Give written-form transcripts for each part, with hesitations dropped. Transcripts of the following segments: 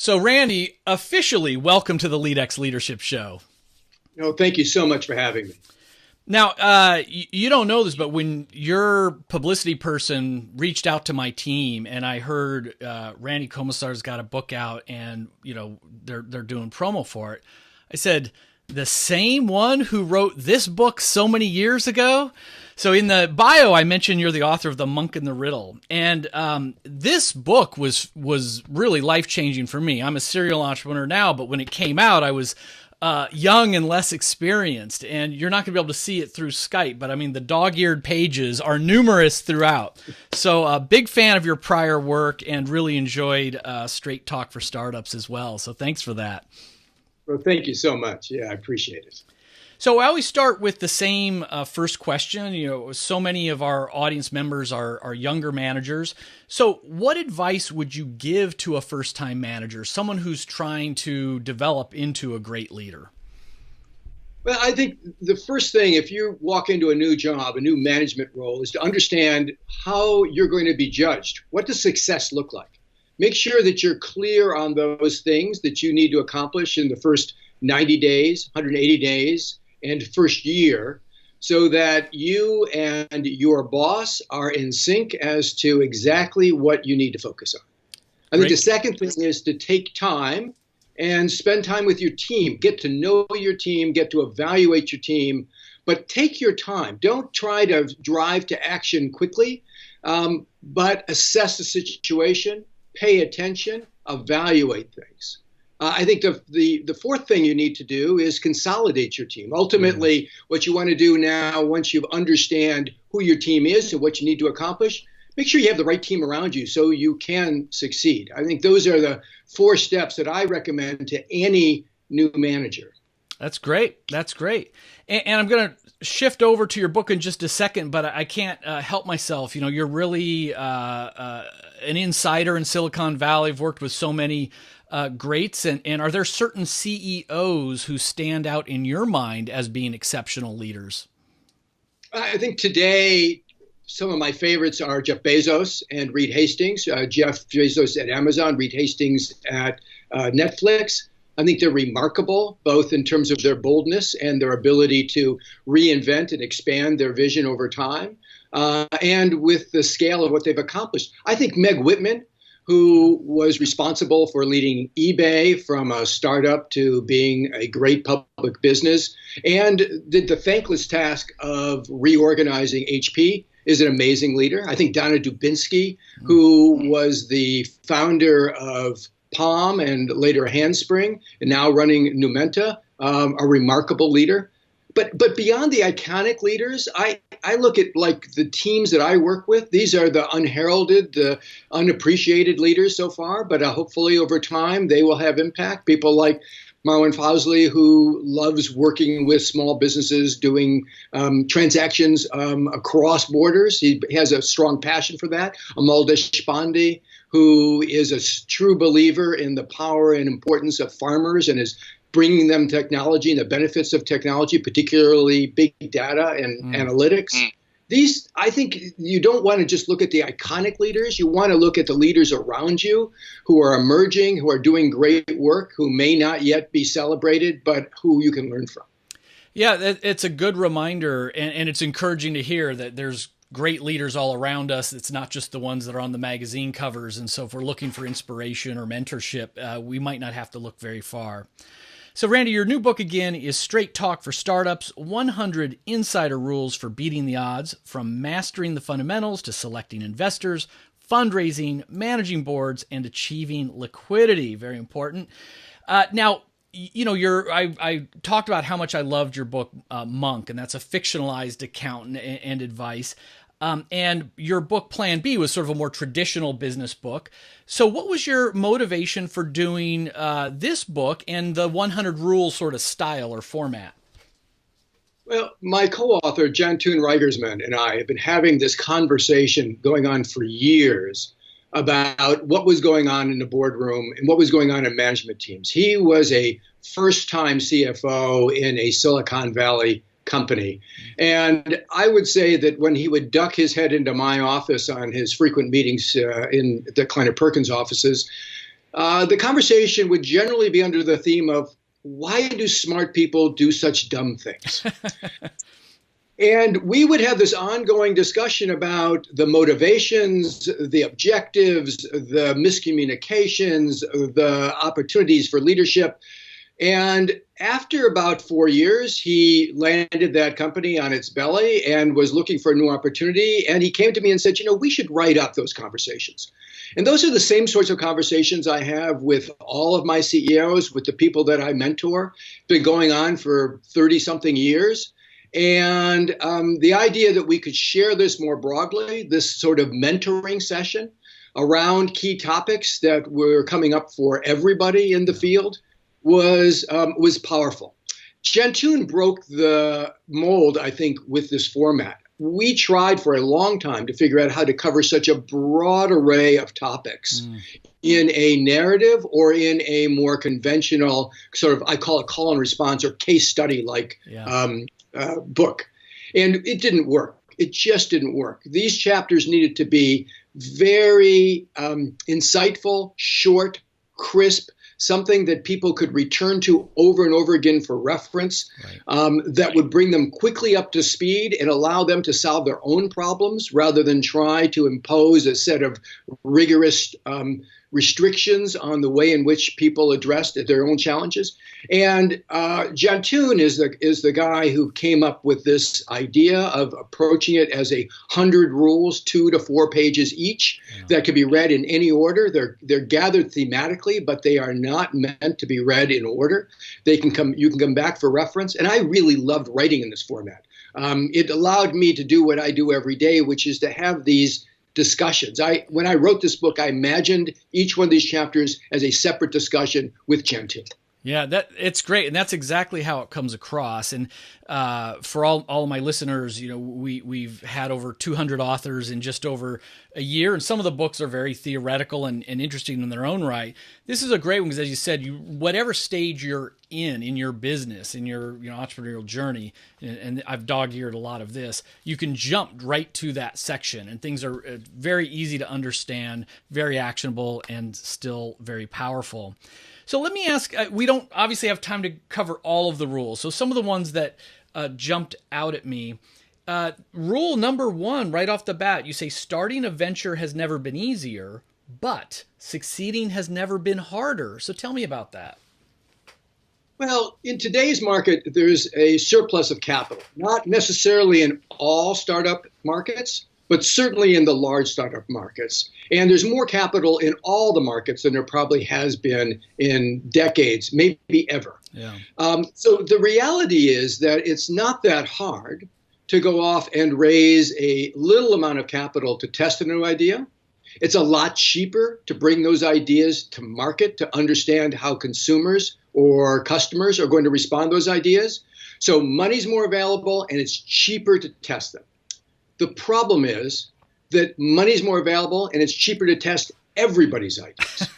So, Randy, officially welcome to the LEADx Leadership Show. No, thank you so much for having me. Now, you don't know this, but when your publicity person reached out to my team and I heard Randy Komisar's got a book out and they're doing promo for it, I said, the same one who wrote this book so many years ago? So in the bio, I mentioned you're the author of The Monk and the Riddle. And this book was really life-changing for me. I'm a serial entrepreneur now, but when it came out, I was young and less experienced. And you're not going to be able to see it through Skype, but I mean, the dog-eared pages are numerous throughout. So a big fan of your prior work and really enjoyed Straight Talk for Startups as well. So thanks for that. Well, thank you so much. Yeah, I appreciate it. So I always start with the same first question. So many of our audience members are younger managers. So what advice would you give to a first-time manager, someone who's trying to develop into a great leader? Well, I think the first thing, if you walk into a new job, a new management role, is to understand how you're going to be judged. What does success look like? Make sure that you're clear on those things that you need to accomplish in the first 90 days, 180 days, and first year, so that you and your boss are in sync as to exactly what you need to focus on. I think the second thing is to take time and spend time with your team. Get to know your team, get to evaluate your team, but take your time. Don't try to drive to action quickly, but assess the situation, pay attention, evaluate things. I think the fourth thing you need to do is consolidate your team. Ultimately, what you want to do now, once you understand who your team is and what you need to accomplish, make sure you have the right team around you so you can succeed. I think those are the 4 steps that I recommend to any new manager. That's great. That's great. And I'm going to shift over to your book in just a second, but I can't help myself. You're really an insider in Silicon Valley. I've worked with so many greats. And are there certain CEOs who stand out in your mind as being exceptional leaders? I think today, some of my favorites are Jeff Bezos and Reed Hastings. Jeff Bezos at Amazon, Reed Hastings at Netflix. I think they're remarkable, both in terms of their boldness and their ability to reinvent and expand their vision over time, and with the scale of what they've accomplished. I think Meg Whitman, who was responsible for leading eBay from a startup to being a great public business, and did the thankless task of reorganizing HP, is an amazing leader. I think Donna Dubinsky, who was the founder of Palm and later Handspring, and now running Numenta, a remarkable leader. But beyond the iconic leaders, I look at like the teams that I work with. These are the unheralded, the unappreciated leaders so far, but hopefully over time they will have impact. People like Marwan Fausley, who loves working with small businesses, doing transactions across borders. He has a strong passion for that. Amal Deshpande, who is a true believer in the power and importance of farmers and is bringing them technology and the benefits of technology, particularly big data and analytics. These, I think you don't want to just look at the iconic leaders. You want to look at the leaders around you who are emerging, who are doing great work, who may not yet be celebrated, but who you can learn from. Yeah, it's a good reminder, and it's encouraging to hear that there's great leaders all around us. It's not just the ones that are on the magazine covers. And so if we're looking for inspiration or mentorship, we might not have to look very far. So Randy, your new book again is Straight Talk for Startups, 100 Insider Rules for Beating the Odds, from mastering the fundamentals to selecting investors, fundraising, managing boards, and achieving liquidity. Very important. Now, I talked about how much I loved your book, Monk, and that's a fictionalized account and advice. And your book, Plan B, was sort of a more traditional business book. So what was your motivation for doing this book and the 100 Rules sort of style or format? Well, my co-author, Jantun Reigersman, and I have been having this conversation going on for years about what was going on in the boardroom and what was going on in management teams. He was a first-time CFO in a Silicon Valley company. And I would say that when he would duck his head into my office on his frequent meetings in the Kleiner Perkins offices, The conversation would generally be under the theme of, why do smart people do such dumb things? And we would have this ongoing discussion about the motivations, the objectives, the miscommunications, the opportunities for leadership. And after about 4 years, he landed that company on its belly and was looking for a new opportunity. And he came to me and said, we should write up those conversations. And those are the same sorts of conversations I have with all of my CEOs, with the people that I mentor. It's been going on for 30-something years. And the idea that we could share this more broadly, this sort of mentoring session around key topics that were coming up for everybody in the field was powerful. Gentune broke the mold, I think, with this format. We tried for a long time to figure out how to cover such a broad array of topics in a narrative or in a more conventional sort of, I call it call and response or case study like book. And it didn't work. It just didn't work. These chapters needed to be very insightful, short, crisp, something that people could return to over and over again for reference, that would bring them quickly up to speed and allow them to solve their own problems rather than try to impose a set of rigorous restrictions on the way in which people addressed their own challenges. And Gentune is the guy who came up with this idea of approaching it as 100 rules, 2 to 4 pages each, that could be read in any order. They're gathered thematically, but they are not meant to be read in order. You can come back for reference. And I really loved writing in this format. It allowed me to do what I do every day, which is to have these discussions. When I wrote this book, I imagined each one of these chapters as a separate discussion with Gentune. Yeah, it's great, and that's exactly how it comes across. And for all of my listeners, we've had over 200 authors in just over a year, and some of the books are very theoretical and interesting in their own right. This is a great one because, as you said, whatever stage you're in your business, in your entrepreneurial journey, and I've dog-eared a lot of this, you can jump right to that section, and things are very easy to understand, very actionable, and still very powerful. So let me ask, we don't obviously have time to cover all of the rules. So some of the ones that jumped out at me. Rule number 1, right off the bat, you say starting a venture has never been easier, but succeeding has never been harder. So tell me about that. Well, in today's market, there's a surplus of capital, not necessarily in all startup markets, but certainly in the large startup markets. And there's more capital in all the markets than there probably has been in decades, maybe ever. Yeah. So the reality is that it's not that hard to go off and raise a little amount of capital to test a new idea. It's a lot cheaper to bring those ideas to market, to understand how consumers or customers are going to respond to those ideas. So money's more available and it's cheaper to test them. The problem is that money's more available and it's cheaper to test everybody's ideas.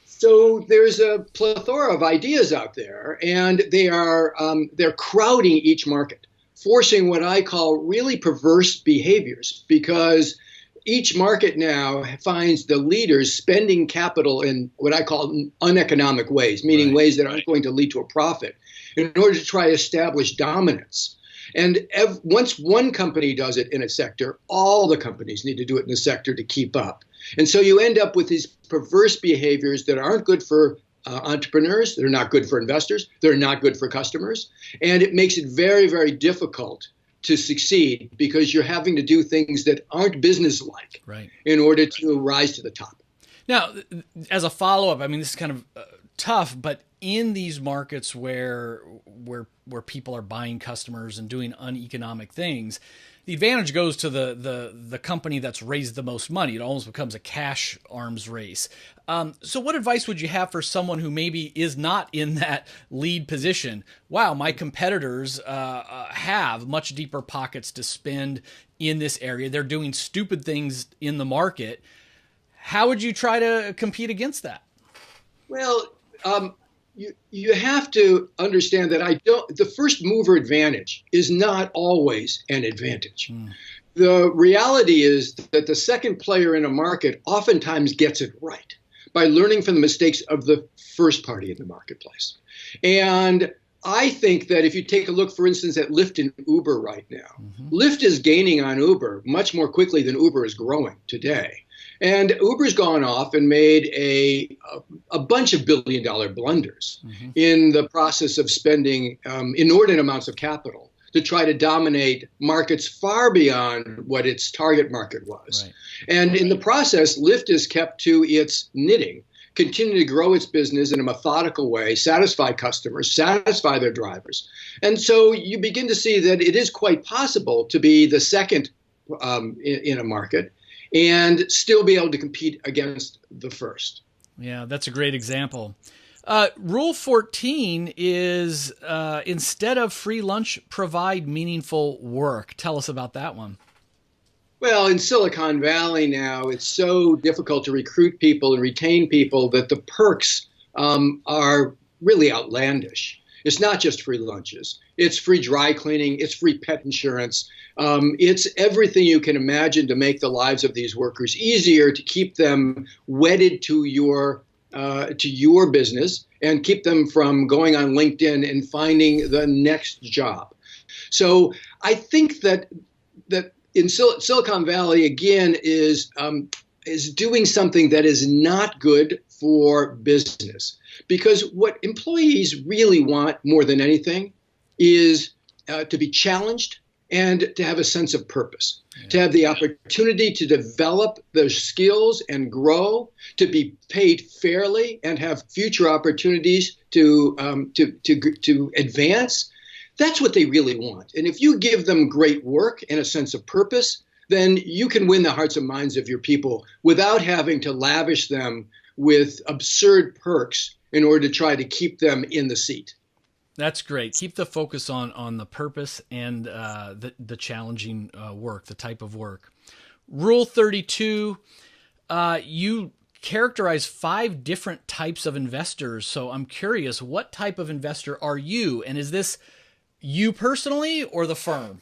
So there's a plethora of ideas out there, and they're crowding each market, forcing what I call really perverse behaviors, because each market now finds the leaders spending capital in what I call uneconomic ways, meaning ways that aren't going to lead to a profit, in order to try to establish dominance. And once one company does it in a sector, all the companies need to do it in the sector to keep up. And so you end up with these perverse behaviors that aren't good for entrepreneurs. They're not good for investors. They're not good for customers. And it makes it very, very difficult to succeed because you're having to do things that aren't business-like in order to rise to the top. Now, as a follow-up, I mean, this is kind of tough, but in these markets where people are buying customers and doing uneconomic things, the advantage goes to the company that's raised the most money. It almost becomes a cash arms race. So what advice would you have for someone who maybe is not in that lead position? Wow, my competitors have much deeper pockets to spend in this area. They're doing stupid things in the market. How would you try to compete against that? Well, you have to understand that the first mover advantage is not always an advantage. The reality is that the second player in a market oftentimes gets it right. by learning from the mistakes of the first party in the marketplace. And I think that if you take a look, for instance, at Lyft and Uber right now, Lyft is gaining on Uber much more quickly than Uber is growing today. And Uber's gone off and made a bunch of billion-dollar blunders in the process of spending inordinate amounts of capital to try to dominate markets far beyond what its target market was. Right. And in the process, Lyft is kept to its knitting, continue to grow its business in a methodical way, satisfy customers, satisfy their drivers. And so you begin to see that it is quite possible to be the second in a market and still be able to compete against the first. Yeah, that's a great example. Rule 14 is instead of free lunch, provide meaningful work. Tell us about that one. Well, in Silicon Valley now, it's so difficult to recruit people and retain people that the perks are really outlandish. It's not just free lunches. It's free dry cleaning. It's free pet insurance. It's everything you can imagine to make the lives of these workers easier, to keep them wedded to your business and keep them from going on LinkedIn and finding the next job. So I think that in Silicon Valley, again, is doing something that is not good for business. Because what employees really want more than anything is to be challenged and to have a sense of purpose, to have the opportunity to develop their skills and grow, to be paid fairly and have future opportunities to advance. That's what they really want. And if you give them great work and a sense of purpose, then you can win the hearts and minds of your people without having to lavish them with absurd perks in order to try to keep them in the seat. That's great. Keep the focus on the purpose and the challenging work, the type of work. Rule 32, you characterize 5 different types of investors. So I'm curious, what type of investor are you? And is this you personally or the firm?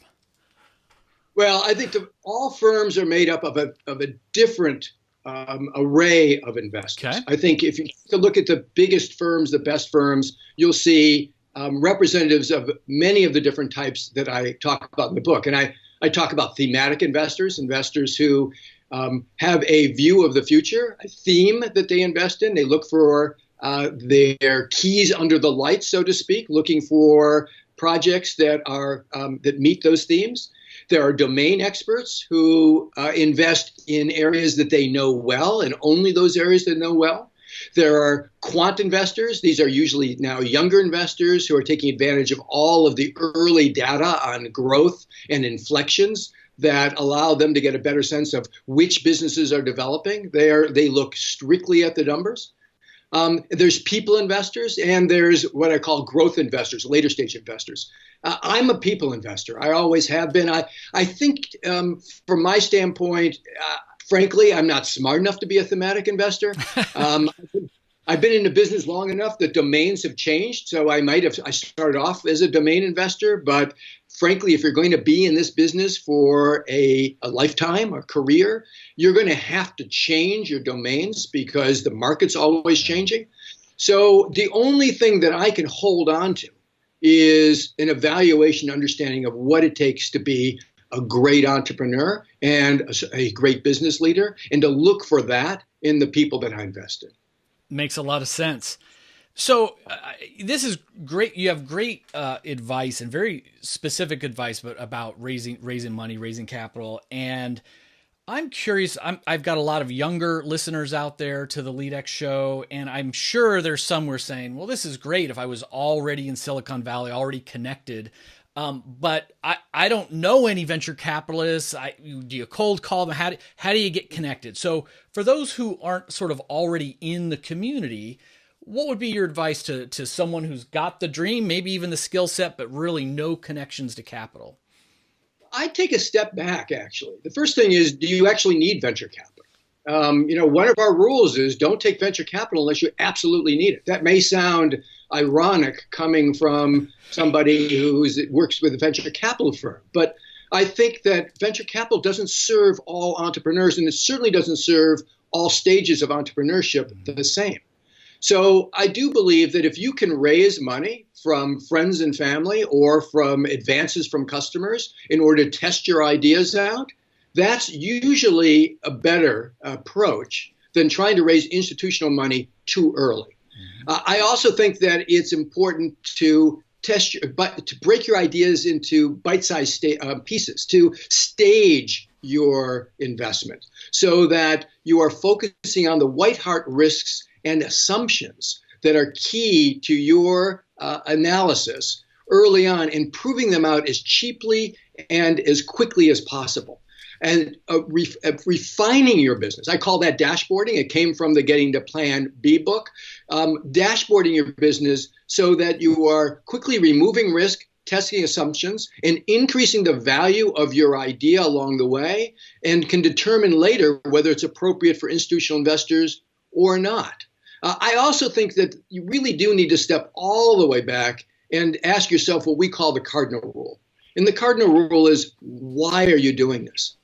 Well, I think all firms are made up of a different array of investors. Okay. I think if you look at the biggest firms, the best firms, you'll see representatives of many of the different types that I talk about in the book. And I talk about thematic investors who have a view of the future, a theme that they invest in. They look for their keys under the lights, so to speak, looking for projects that meet those themes. There are domain experts who invest in areas that they know well and only those areas that know well. There are quant investors. These are usually now younger investors who are taking advantage of all of the early data on growth and inflections that allow them to get a better sense of which businesses are developing. They look strictly at the numbers. There's people investors, and there's what I call growth investors, later stage investors. I'm a people investor. I always have been. I think from my standpoint, frankly, I'm not smart enough to be a thematic investor. I've been in the business long enough that domains have changed. So I started off as a domain investor, but frankly, if you're going to be in this business for a lifetime or career, you're going to have to change your domains because the market's always changing. So the only thing that I can hold on to is an evaluation understanding of what it takes to be a great entrepreneur and a great business leader, and to look for that in the people that I invest in. Makes a lot of sense. So this is great. You have great advice and very specific advice about raising money, raising capital. And I'm curious, I've got a lot of younger listeners out there to the LEADx show, and I'm sure there's some who are saying, well, this is great if I was already in Silicon Valley, already connected. But I don't know any venture capitalists. Do you cold call them? How do you get connected? So for those who aren't sort of already in the community, what would be your advice to someone who's got the dream, maybe even the skill set, but really no connections to capital? I take a step back, actually. The first thing is, do you actually need venture capital? One of our rules is don't take venture capital unless you absolutely need it. That may sound ironic coming from somebody who works with a venture capital firm, but I think that venture capital doesn't serve all entrepreneurs, and it certainly doesn't serve all stages of entrepreneurship the same. So I do believe that if you can raise money from friends and family or from advances from customers in order to test your ideas out, that's usually a better approach than trying to raise institutional money too early. I also think that it's important to to break your ideas into bite-sized pieces, to stage your investment so that you are focusing on the white-heart risks and assumptions that are key to your analysis early on and proving them out as cheaply and as quickly as possible. And refining your business. I call that dashboarding. It came from the Getting to Plan B book. Dashboarding your business so that you are quickly removing risk, testing assumptions, and increasing the value of your idea along the way, and can determine later whether it's appropriate for institutional investors or not. I also think that you really do need to step all the way back and ask yourself what we call the cardinal rule. And the cardinal rule is, why are you doing this?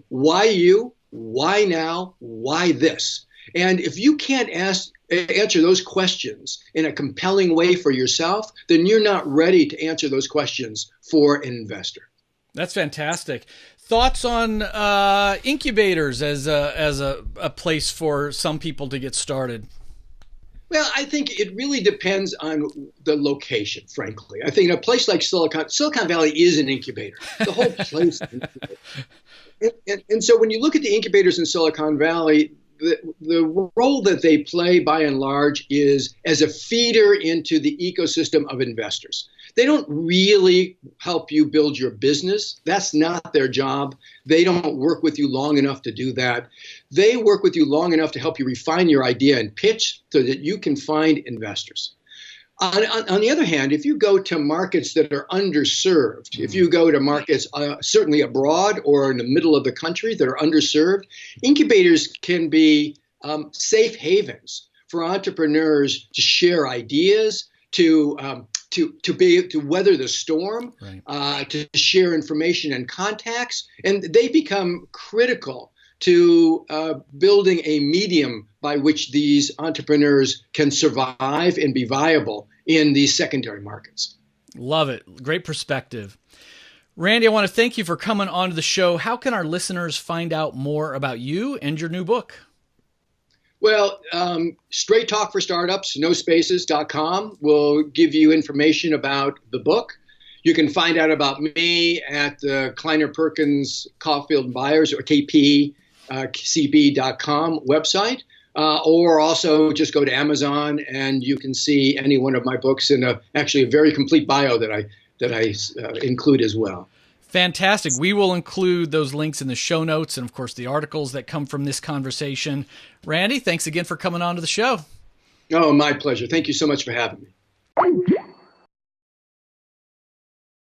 Why you? Why now? Why this? And if you can't answer those questions in a compelling way for yourself, then you're not ready to answer those questions for an investor. That's fantastic. Thoughts on incubators as a place for some people to get started? Well, I think it really depends on the location, frankly. I think in a place like Silicon Valley is an incubator. The whole place is an incubator. And so when you look at the incubators in Silicon Valley, the role that they play by and large is as a feeder into the ecosystem of investors. They don't really help you build your business. That's not their job. They don't work with you long enough to do that. They work with you long enough to help you refine your idea and pitch so that you can find investors. On the other hand, if you go to markets that are underserved, if you go to markets certainly abroad or in the middle of the country that are underserved, incubators can be safe havens for entrepreneurs to share ideas, to weather the storm, right, to share information and contacts, and they become critical to building a medium by which these entrepreneurs can survive and be viable in these secondary markets. Love it. Great perspective. Randy, I want to thank you for coming on to the show. How can our listeners find out more about you and your new book? Well, Straight Talk for Startups, nospaces.com will give you information about the book. You can find out about me at the Kleiner Perkins Caulfield Byers or KPCB.com website, or also just go to Amazon and you can see any one of my books in actually a very complete bio that I include as well. Fantastic. We will include those links in the show notes and, of course, the articles that come from this conversation. Randy, thanks again for coming on to the show. Oh, my pleasure. Thank you so much for having me.